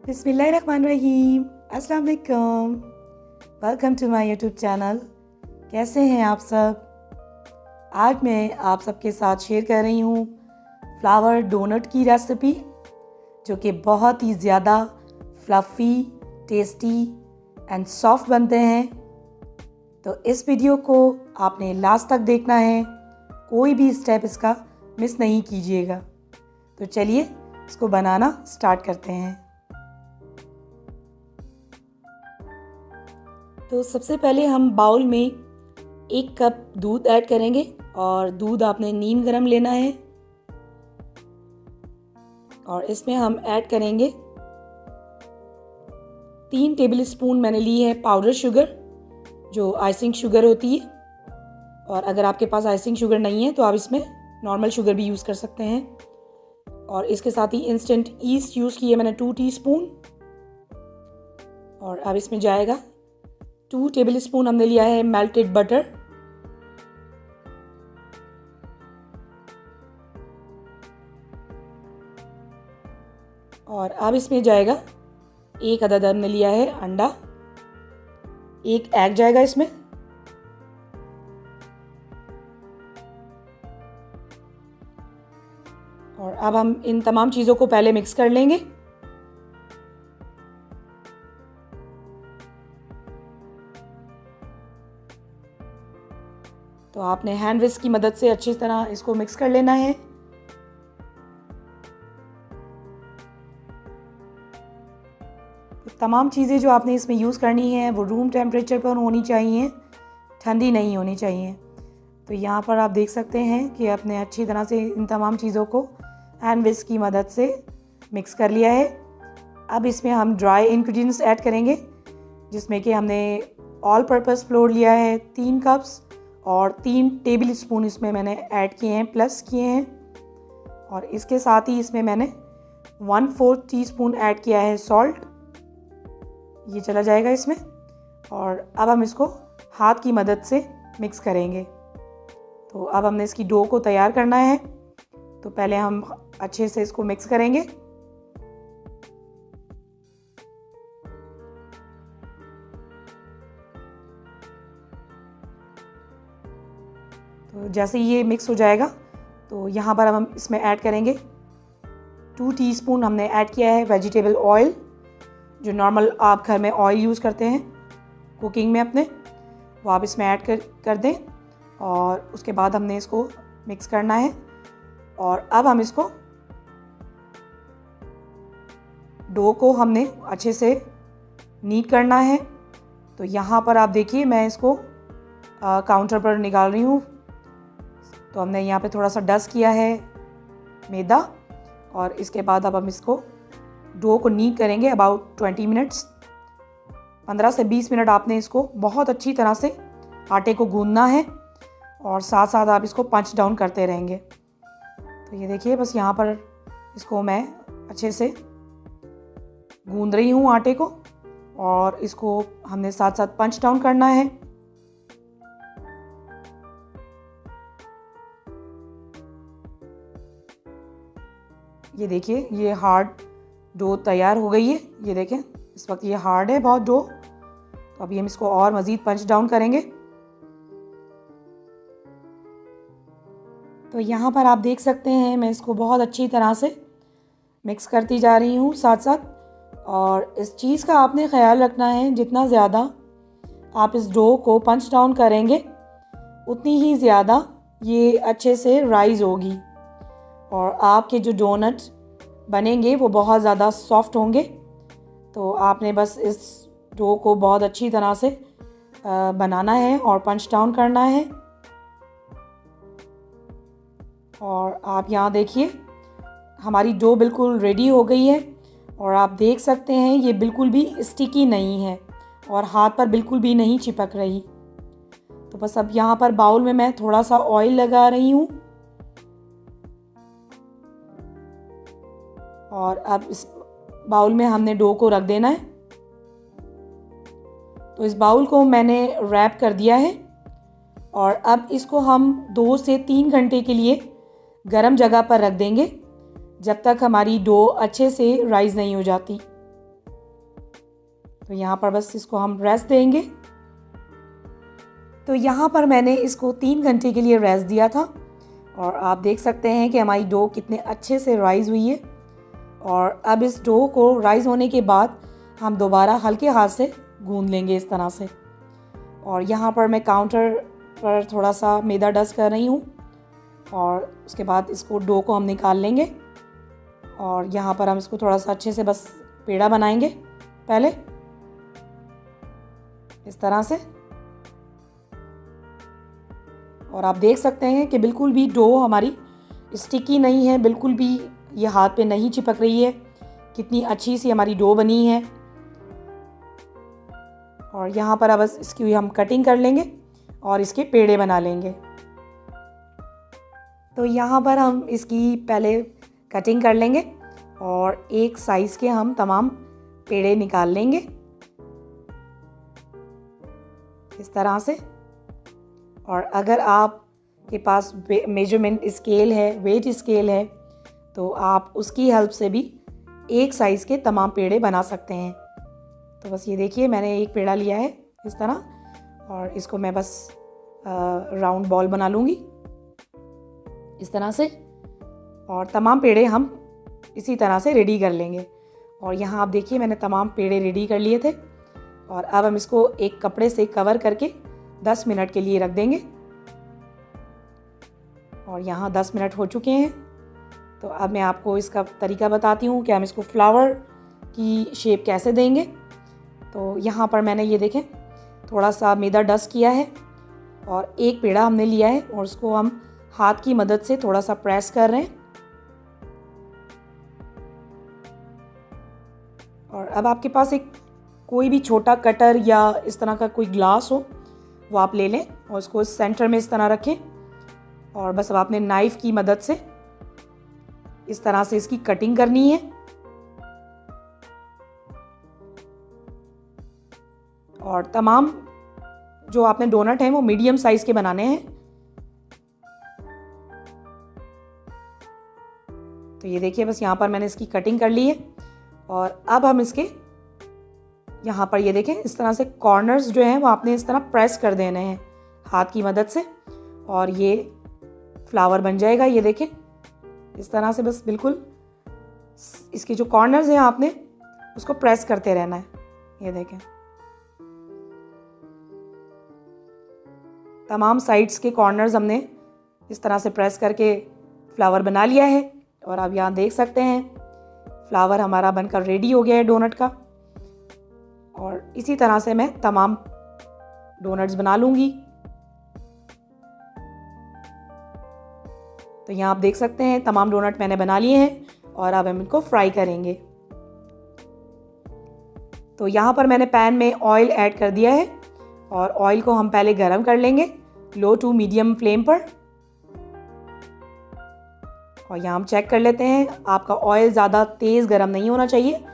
बिस्मिल्लाहिर्रहमानिर्रहीम। अस्सलाम वालेकुम। Welcome to my YouTube channel. कैसे हैं आप सब? आज मैं आप सबके साथ शेयर कर रही हूँ फ्लावर डोनट की रेसिपी, जो कि बहुत ही ज़्यादा फ्लफ़ी, टेस्टी एंड सॉफ्ट बनते हैं। तो इस वीडियो को आपने लास्ट तक देखना है, कोई भी स्टेप इसका मिस नहीं कीजिएगा। तो चलिए इसको बनाना स्टार्ट करते हैं। तो सबसे पहले हम बाउल में 1 कप दूध ऐड करेंगे और दूध आपने नीम गरम लेना है। और इसमें हम ऐड करेंगे 3 टेबलस्पून मैंने ली है पाउडर शुगर, जो आइसिंग शुगर होती है। और अगर आपके पास आइसिंग शुगर नहीं है तो आप इसमें नॉर्मल शुगर भी यूज़ कर सकते हैं। और इसके साथ ही इंस्टेंट ईस्ट यूज़ की है मैंने 2 टीस्पून। और अब इसमें जाएगा 2 टेबलस्पून हमने लिया है मेल्टेड बटर। और अब इसमें जाएगा 1 अदद हमने लिया है अंडा, 1 एग जाएगा इसमें। और अब हम इन तमाम चीज़ों को पहले मिक्स कर लेंगे। तो आपने हैंड विस्क की मदद से अच्छी तरह इसको मिक्स कर लेना है। तो तमाम चीज़ें जो आपने इसमें यूज़ करनी है वो रूम टेम्परेचर पर होनी चाहिए, ठंडी नहीं होनी चाहिए। तो यहाँ पर आप देख सकते हैं कि आपने अच्छी तरह से इन तमाम चीज़ों को हैंड विस्क की मदद से मिक्स कर लिया है। अब इसमें हम ड्राई इंग्रेडिएंट्स ऐड करेंगे, जिसमें कि हमने ऑल पर्पस फ्लोर लिया है 3 कप्स और 3 टेबलस्पून इसमें मैंने ऐड किए हैं, प्लस किए हैं। और इसके साथ ही इसमें मैंने 1/4 टीस्पून ऐड किया है सॉल्ट, ये चला जाएगा इसमें। और अब हम इसको हाथ की मदद से मिक्स करेंगे। तो अब हमने इसकी डो को तैयार करना है। तो पहले हम अच्छे से इसको मिक्स करेंगे। तो जैसे ये मिक्स हो जाएगा तो यहाँ पर अब हम इसमें ऐड करेंगे 2 टीस्पून हमने ऐड किया है वेजिटेबल ऑयल, जो नॉर्मल आप घर में ऑयल यूज़ करते हैं कुकिंग में अपने, वो आप इसमें ऐड कर दें। और उसके बाद हमने इसको मिक्स करना है। और अब हम इसको डो को हमने अच्छे से नीट करना है। तो यहाँ पर आप देखिए मैं इसको काउंटर पर निकाल रही हूँ। तो हमने यहाँ पे थोड़ा सा डस्ट किया है मैदा। और इसके बाद अब हम इसको डो को नीट करेंगे अबाउट 20 मिनट्स। 15 से 20 मिनट आपने इसको बहुत अच्छी तरह से आटे को गूंदना है और साथ साथ आप इसको पंच डाउन करते रहेंगे। तो ये देखिए बस यहाँ पर इसको मैं अच्छे से गूंद रही हूँ आटे को, और इसको हमने साथ साथ पंच डाउन करना है। ये देखिए ये हार्ड डो तैयार हो गई है। ये देखें इस वक्त ये हार्ड है बहुत डो। तो अभी हम इसको और मज़ीद पंच डाउन करेंगे। तो यहाँ पर आप देख सकते हैं मैं इसको बहुत अच्छी तरह से मिक्स करती जा रही हूँ साथ साथ। और इस चीज़ का आपने ख्याल रखना है, जितना ज़्यादा आप इस डो को पंच डाउन करेंगे उतनी ही ज़्यादा ये अच्छे से राइज़ होगी और आपके जो डोनट्स बनेंगे वो बहुत ज़्यादा सॉफ्ट होंगे। तो आपने बस इस डो को बहुत अच्छी तरह से बनाना है और पंच डाउन करना है। और आप यहाँ देखिए हमारी डो बिल्कुल रेडी हो गई है। और आप देख सकते हैं ये बिल्कुल भी स्टिकी नहीं है और हाथ पर बिल्कुल भी नहीं चिपक रही। तो बस अब यहाँ पर बाउल में मैं थोड़ा सा ऑयल लगा रही हूँ। और अब इस बाउल में हमने डो को रख देना है। तो इस बाउल को मैंने रैप कर दिया है। और अब इसको हम 2 से 3 घंटे के लिए गर्म जगह पर रख देंगे, जब तक हमारी डो अच्छे से राइज़ नहीं हो जाती। तो यहाँ पर बस इसको हम रेस्ट देंगे। तो यहाँ पर मैंने इसको 3 घंटे के लिए रेस्ट दिया था और आप देख सकते हैं कि हमारी डो कितने अच्छे से राइज़ हुई है। और अब इस डो को राइज़ होने के बाद हम दोबारा हल्के हाथ से गूंद लेंगे इस तरह से। और यहाँ पर मैं काउंटर पर थोड़ा सा मैदा डस्ट कर रही हूँ और उसके बाद इसको डो को हम निकाल लेंगे। और यहाँ पर हम इसको थोड़ा सा अच्छे से बस पेड़ा बनाएंगे पहले इस तरह से। और आप देख सकते हैं कि बिल्कुल भी डो हमारी स्टिकी नहीं है, बिल्कुल भी ये हाथ पे नहीं चिपक रही है। कितनी अच्छी सी हमारी डो बनी है। और यहाँ पर अब बस इसकी हम कटिंग कर लेंगे और इसके पेड़े बना लेंगे। तो यहाँ पर हम इसकी पहले कटिंग कर लेंगे और एक साइज़ के हम तमाम पेड़े निकाल लेंगे इस तरह से। और अगर आपके पास मेजरमेंट स्केल है, वेट स्केल है, तो आप उसकी हेल्प से भी एक साइज़ के तमाम पेड़े बना सकते हैं। तो बस ये देखिए मैंने एक पेड़ा लिया है इस तरह और इसको मैं बस राउंड बॉल बना लूँगी इस तरह से। और तमाम पेड़े हम इसी तरह से रेडी कर लेंगे। और यहाँ आप देखिए मैंने तमाम पेड़े रेडी कर लिए थे और अब हम इसको एक कपड़े से कवर करके 10 मिनट के लिए रख देंगे। और यहाँ 10 मिनट हो चुके हैं। तो अब मैं आपको इसका तरीका बताती हूँ कि हम इसको फ्लावर की शेप कैसे देंगे। तो यहाँ पर मैंने ये देखें थोड़ा सा मैदा डस्ट किया है और एक पेड़ा हमने लिया है और उसको हम हाथ की मदद से थोड़ा सा प्रेस कर रहे हैं। और अब आपके पास एक कोई भी छोटा कटर या इस तरह का कोई ग्लास हो वो आप ले लें और उसको सेंटर में इस तरह रखें। और बस अब आपने नाइफ़ की मदद से इस तरह से इसकी कटिंग करनी है। और तमाम जो आपने डोनट हैं वो मीडियम साइज़ के बनाने हैं। तो ये देखिए बस यहाँ पर मैंने इसकी कटिंग कर ली है। और अब हम इसके यहाँ पर ये देखें इस तरह से कॉर्नर्स जो हैं वो आपने इस तरह प्रेस कर देने हैं हाथ की मदद से और ये फ्लावर बन जाएगा। ये देखें इस तरह से बस बिल्कुल इसके जो कॉर्नर्स हैं आपने उसको प्रेस करते रहना है। ये देखें तमाम साइड्स के कॉर्नर्स हमने इस तरह से प्रेस करके फ्लावर बना लिया है। और आप यहाँ देख सकते हैं फ्लावर हमारा बनकर रेडी हो गया है डोनट का। और इसी तरह से मैं तमाम डोनट्स बना लूँगी। तो यहाँ आप देख सकते हैं तमाम डोनट मैंने बना लिए हैं और अब हम इनको फ्राई करेंगे। तो यहाँ पर मैंने पैन में ऑयल ऐड कर दिया है और ऑयल को हम पहले गरम कर लेंगे लो टू मीडियम फ्लेम पर। और यहाँ हम चेक कर लेते हैं आपका ऑयल ज़्यादा तेज़ गरम नहीं होना चाहिए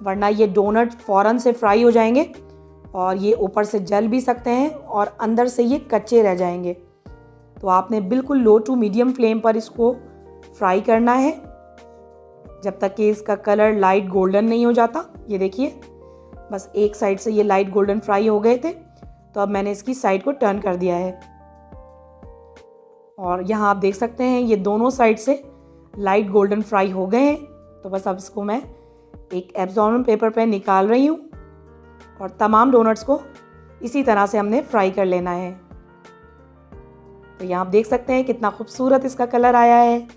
वरना ये डोनट फ़ौरन से फ्राई हो जाएंगे और ये ऊपर से जल भी सकते हैं और अंदर से ये कच्चे रह जाएंगे। तो आपने बिल्कुल लो टू मीडियम फ्लेम पर इसको फ्राई करना है जब तक कि इसका कलर लाइट गोल्डन नहीं हो जाता। ये देखिए बस एक साइड से ये लाइट गोल्डन फ्राई हो गए थे तो अब मैंने इसकी साइड को टर्न कर दिया है। और यहाँ आप देख सकते हैं ये दोनों साइड से लाइट गोल्डन फ्राई हो गए हैं। तो बस अब इसको मैं एक एब्जॉर्बेंट पेपर पे निकाल रही हूँ और तमाम डोनट्स को इसी तरह से हमने फ्राई कर लेना है। तो यहाँ आप देख सकते हैं कितना खूबसूरत इसका कलर आया है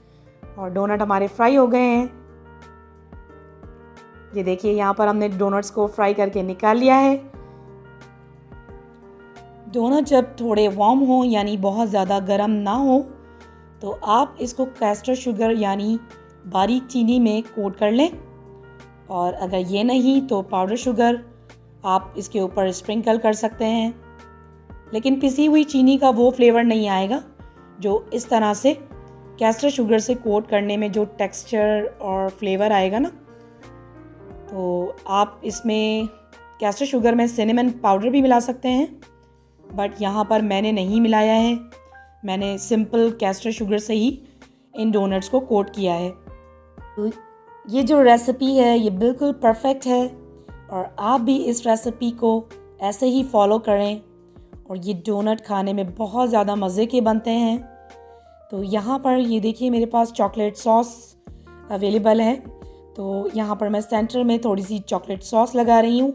और डोनट हमारे फ्राई हो गए हैं। ये देखिए यहाँ पर हमने डोनट्स को फ्राई करके निकाल लिया है। डोनट जब थोड़े वार्म हो यानी बहुत ज़्यादा गर्म ना हो तो आप इसको कैस्टर शुगर यानी बारीक चीनी में कोट कर लें। और अगर ये नहीं तो पाउडर शुगर आप इसके ऊपर स्प्रिंकल कर सकते हैं। लेकिन पिसी हुई चीनी का वो फ्लेवर नहीं आएगा जो इस तरह से कैस्टर शुगर से कोट करने में जो टेक्सचर और फ्लेवर आएगा ना। तो आप इसमें कैस्टर शुगर में सिनेमन पाउडर भी मिला सकते हैं बट यहाँ पर मैंने नहीं मिलाया है। मैंने सिंपल कैस्टर शुगर से ही इन डोनट्स को कोट किया है। तो ये जो रेसिपी है ये बिल्कुल परफेक्ट है और आप भी इस रेसिपी को ऐसे ही फॉलो करें। और ये डोनट खाने में बहुत ज़्यादा मज़े के बनते हैं। तो यहाँ पर ये देखिए मेरे पास चॉकलेट सॉस अवेलेबल है, तो यहाँ पर मैं सेंटर में थोड़ी सी चॉकलेट सॉस लगा रही हूँ।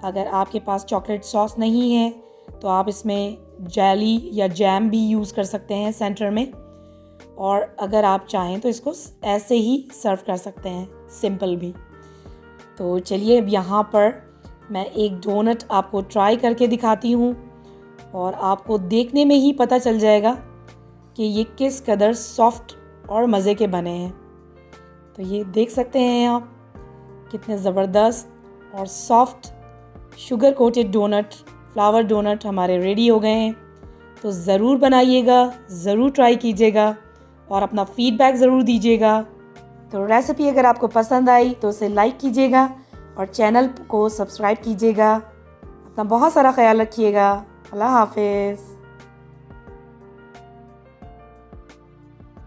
अगर आपके पास चॉकलेट सॉस नहीं है तो आप इसमें जेली या जैम भी यूज़ कर सकते हैं सेंटर में। और अगर आप चाहें तो इसको ऐसे ही सर्व कर सकते हैं, सिंपल भी। तो चलिए अब यहाँ पर मैं एक डोनट आपको ट्राई करके दिखाती हूँ और आपको देखने में ही पता चल जाएगा कि ये किस कदर सॉफ्ट और मज़े के बने हैं। तो ये देख सकते हैं आप कितने ज़बरदस्त और soft sugar coated donut, flower donut हमारे रेडी हो गए हैं। तो ज़रूर बनाइएगा, ज़रूर ट्राई कीजिएगा और अपना फीडबैक ज़रूर दीजिएगा। तो रेसिपी अगर आपको पसंद आई तो उसे लाइक कीजिएगा और चैनल को सब्सक्राइब कीजिएगा। अपना बहुत सारा ख्याल रखिएगा। अल्लाह हाफिज़।